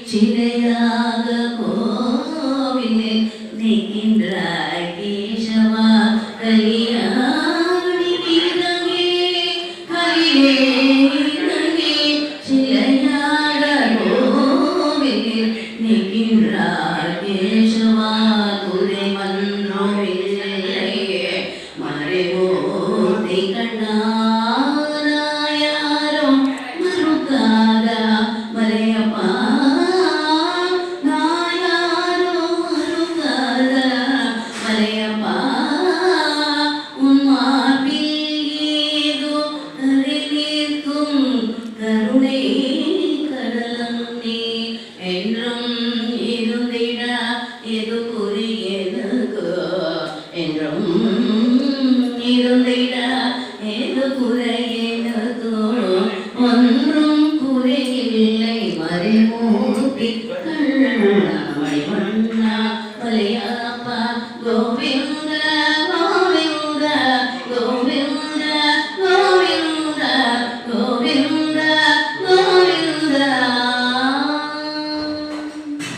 சிலையாக கோவிலில் நிற்கின்றாய் கேசவா கலியாணி வீரமே கலியே சிலையாக கோவிலில் நிற்கின்றாய் கேசவா குறை மன்றம் இல்லையே மறைமூர்த்தி கண்ணா ஒன்றும் குறையில்லை மறைமூர்த்தி கண்ணா